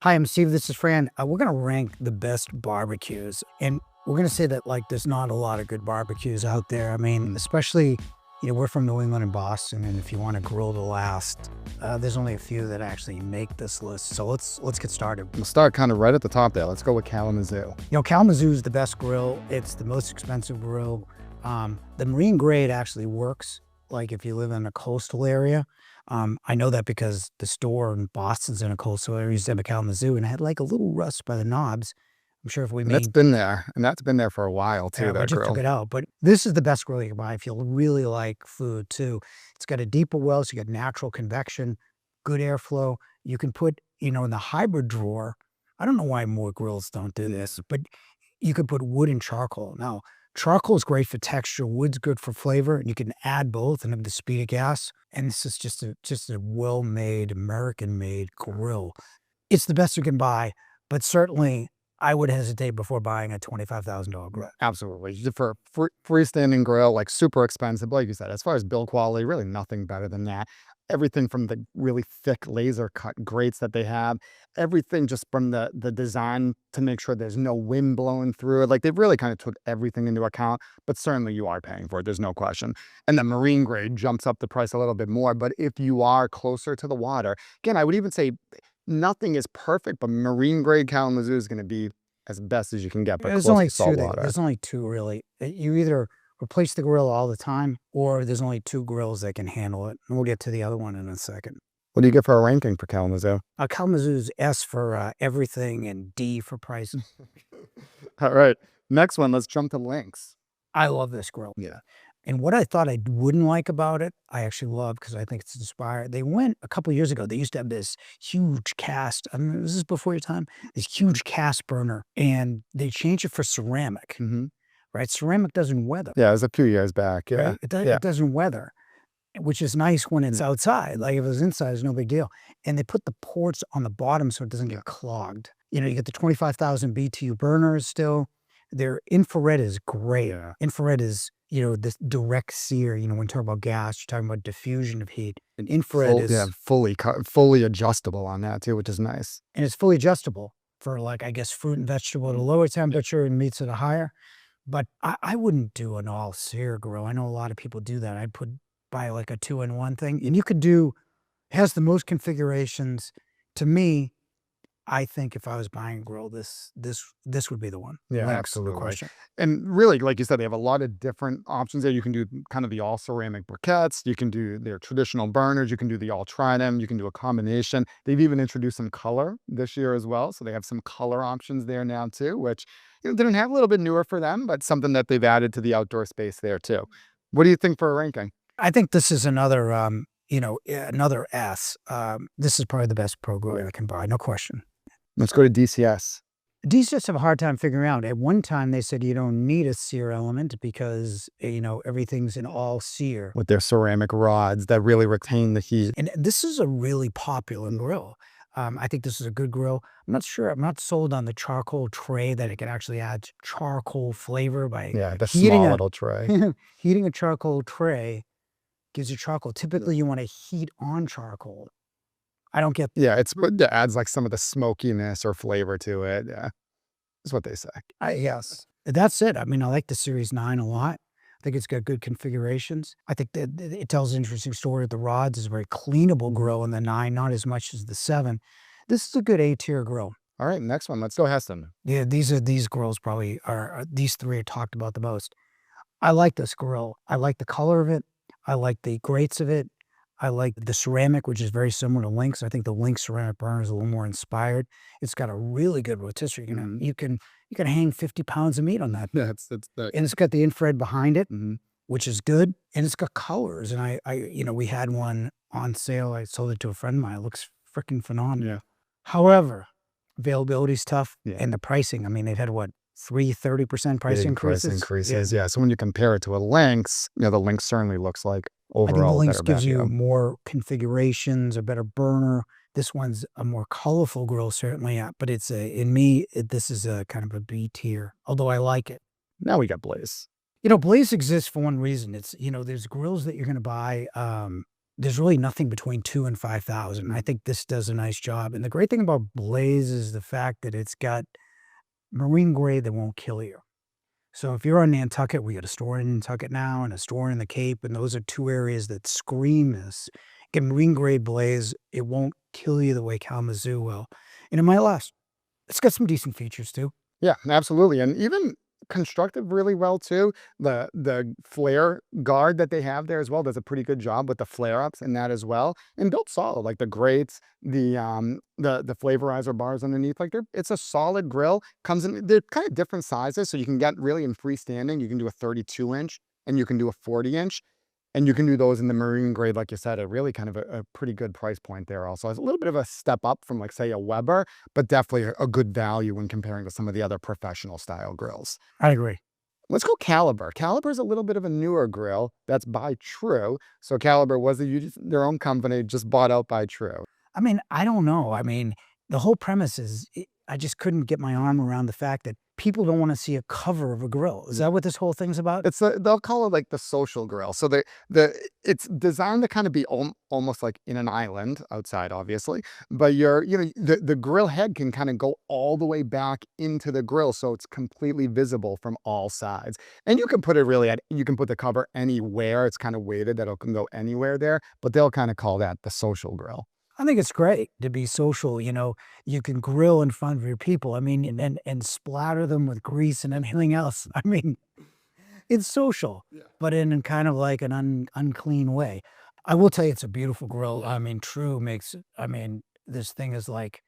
Hi, I'm Steve. This is Fran. We're going to rank the best barbecues. And we're going to say that, like, there's not a lot of good barbecues out there. I mean, especially, we're from New England and Boston. And if you want to grill to last, there's only a few that actually make this list. So let's get started. We'll start kind of right at the top there. Let's go with Kalamazoo. Kalamazoo is the best grill. It's the most expensive grill. The marine grade actually works, like if you live in a coastal area. I know that because the store in Boston's in a coastal area, used to have a Kalamazoo, and it had like a little rust by the knobs. I'm sure if we And that's made, been there, and that's been there for a while too, we that just took grill. it out. But this is the best grill you can buy if you really like food too. It's got a deeper well, so you got natural convection, good airflow. You can put, in the hybrid drawer. I don't know why more grills don't do this, but you could put wood and charcoal. Now, charcoal is great for texture, wood's good for flavor, and you can add both and have the speed of gas. And this is just a well-made, American-made grill. It's the best you can buy, but certainly I would hesitate before buying a $25,000 grill. Absolutely. For a freestanding grill, like super expensive, like you said, as far as build quality, really nothing better than that. Everything from the really thick laser cut grates that they have, everything just from the design to make sure there's no wind blowing through it. Like they really kind of took everything into account, but certainly you are paying for it. There's no question. And the marine grade jumps up the price a little bit more. But if you are closer to the water, again, I would even say nothing is perfect, but marine grade Kalamazoo is going to be as best as you can get, but There's close only to two salt that water. there's only two really. You either replace the grill all the time, or there's only two grills that can handle it. And we'll get to the other one in a second. What do you get for a ranking for Kalamazoo? Kalamazoo's S for everything and D for price. All right. Next one, let's jump to LYNX. I love this grill. Yeah. And what I thought I wouldn't like about it, I actually love because I think it's inspired. They went a couple years ago. They used to have this huge cast. I mean, this is before your time. This huge cast burner, and they changed it for ceramic. Right? Ceramic doesn't weather. Yeah, it was a few years back. Yeah. Right? Yeah. It doesn't weather, which is nice when it's outside. Like if it was inside, it's no big deal. And they put the ports on the bottom so it doesn't get clogged. You get the 25,000 BTU burners still. Their infrared is great. Yeah. Infrared is, this direct sear. When you talk about gas, you're talking about diffusion of heat. And infrared is fully adjustable on that too, which is nice. and it's fully adjustable for, like, I guess, fruit and vegetable at a lower temperature and meats at a higher. But I wouldn't do an all sear grill. I know a lot of people do that. I'd buy like a 2-in-1 thing, and it has the most configurations. To me, I think if I was buying a grill, this would be the one. Yeah, LYNX, no absolutely. question. And really, like you said, they have a lot of different options there. You can do kind of the all ceramic briquettes. You can do their traditional burners. You can do the all trident. You can do a combination. They've even introduced some color this year as well. So they have some color options there now too, which didn't have, a little bit newer for them, but something that they've added to the outdoor space there too. What do you think for a ranking? I think this is another, another S. This is probably the best pro grill I can buy, no question. Let's go to DCS. These just have a hard time figuring out. At one time, they said you don't need a sear element because, everything's in all sear. With their ceramic rods that really retain the heat. And this is a really popular grill. I think this is a good grill. I'm not sure. I'm not sold on the charcoal tray that it can actually add charcoal flavor by The heating small little tray. heating a charcoal tray gives you charcoal. Typically, you want to heat on charcoal. I don't get. Yeah, it adds like some of the smokiness or flavor to it. Yeah, that's what they say. Yes. That's it. I mean, I like the Series 9 a lot. I think it's got good configurations. I think that it tells an interesting story. The rods is a very cleanable grill in the 9, not as much as the 7. This is a good A-tier grill. All right, next one. Let's go HESTAN. Yeah, these grills probably these three are talked about the most. I like this grill. I like the color of it. I like the grates of it. I like the ceramic, which is very similar to LYNX. I think the LYNX ceramic burner is a little more inspired. It's got a really good rotisserie. You can hang 50 pounds of meat on that. Yeah, And it's got the infrared behind it, which is good. And it's got colors. And we had one on sale. I sold it to a friend of mine. It looks freaking phenomenal. Yeah. However, availability is tough. Yeah. And the pricing, I mean, they've had 30% price increases. Yeah. So when you compare it to a LYNX, the LYNX certainly looks like overall I think better the LYNX gives you value. more configurations, a better burner. This one's a more colorful grill, certainly, but this is a kind of a B tier, although I like it. Now we got Blaze. Blaze exists for one reason. It's, there's grills that you're going to buy there's really nothing between 2 and 5,000. I think this does a nice job, and the great thing about Blaze is the fact that it's got marine grade that won't kill you. So if you're on Nantucket, we got a store in Nantucket now and a store in the Cape, and those are 2 areas that scream this. Get marine grade Blaze, it won't kill you the way Kalamazoo will, and it might last. It's got some decent features too. Yeah, absolutely, and even constructed really well too. The flare guard that they have there as well does a pretty good job with the flare ups in that as well, and built solid. Like the grates, the flavorizer bars underneath, like it's a solid grill. Comes in they're kind of different sizes, so you can get really in freestanding. You can do a 32-inch and you can do a 40-inch. And you can do those in the marine grade, like you said, at really kind of a pretty good price point there also. It's a little bit of a step up from like, say, a Weber, but definitely a good value when comparing to some of the other professional style grills. I agree. Let's go Caliber. Caliber is a little bit of a newer grill that's by True. So Caliber was their own company, just bought out by True. I mean, I don't know. I mean, the whole premise is I just couldn't get my arm around the fact that people don't want to see a cover of a grill. Is that what this whole thing's about? It's they'll call it like the social grill. So it's designed to kind of be almost like in an island outside, obviously. But the grill head can kind of go all the way back into the grill, so it's completely visible from all sides. And you can put it you can put the cover anywhere. It's kind of weighted that it can go anywhere there. But they'll kind of call that the social grill. I think it's great to be social, you can grill in front of your people. I mean, and splatter them with grease and everything else. I mean, it's social, but in kind of like an unclean way. I will tell you, it's a beautiful grill. I mean, True makes, I mean, this thing is like,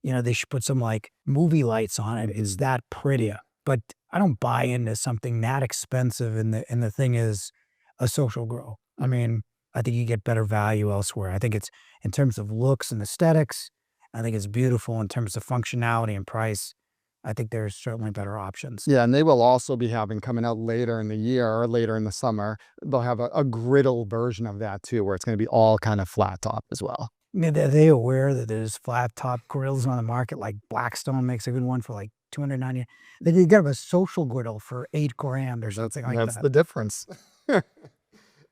they should put some like movie lights on it. It's that pretty. But I don't buy into something that expensive, and the thing is a social grill. I mean, I think you get better value elsewhere. I think it's in terms of looks and aesthetics. I think it's beautiful in terms of functionality and price. I think there's certainly better options. Yeah, and they will also be having coming out later in the year or later in the summer. They'll have a griddle version of that too, where it's going to be all kind of flat top as well. I mean, are they aware that there's flat top grills on the market? Like Blackstone makes a good one for like $290. They got a social griddle for $8,000 or something like that. That's the difference.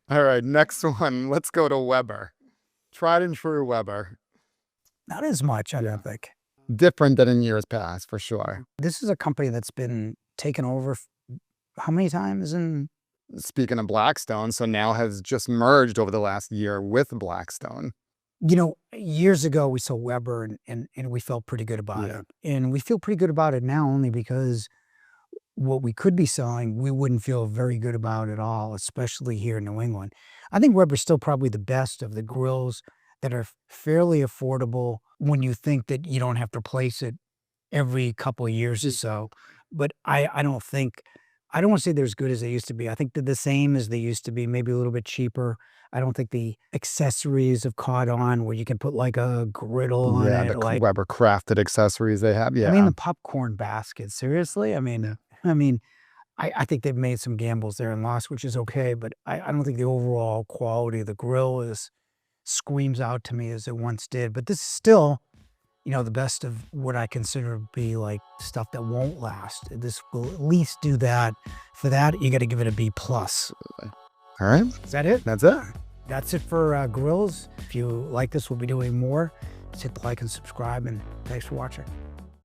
All right, next one. Let's go to Weber. Tried and true Weber. Not as much, I don't think. Different than in years past, for sure. This is a company that's been taken over how many times? And speaking of Blackstone, so now has just merged over the last year with Blackstone. Years ago we saw Weber and we felt pretty good about it. And we feel pretty good about it now only because what we could be selling, we wouldn't feel very good about at all, especially here in New England. I think Weber's still probably the best of the grills that are fairly affordable when you think that you don't have to replace it every couple of years or so. But I don't want to say they're as good as they used to be. I think they're the same as they used to be, maybe a little bit cheaper. I don't think the accessories have caught on where you can put like a griddle on it. The like Weber crafted accessories they have. Yeah. I mean, the popcorn basket, seriously? I think they've made some gambles there and lost, which is okay, but I don't think the overall quality of the grill screams out to me as it once did. But this is still, the best of what I consider to be like stuff that won't last. This will at least do that. For that, you got to give it a B+. All right. Is that it? That's it. That's it for grills. If you like this, we'll be doing more. Just hit the like and subscribe, and thanks for watching.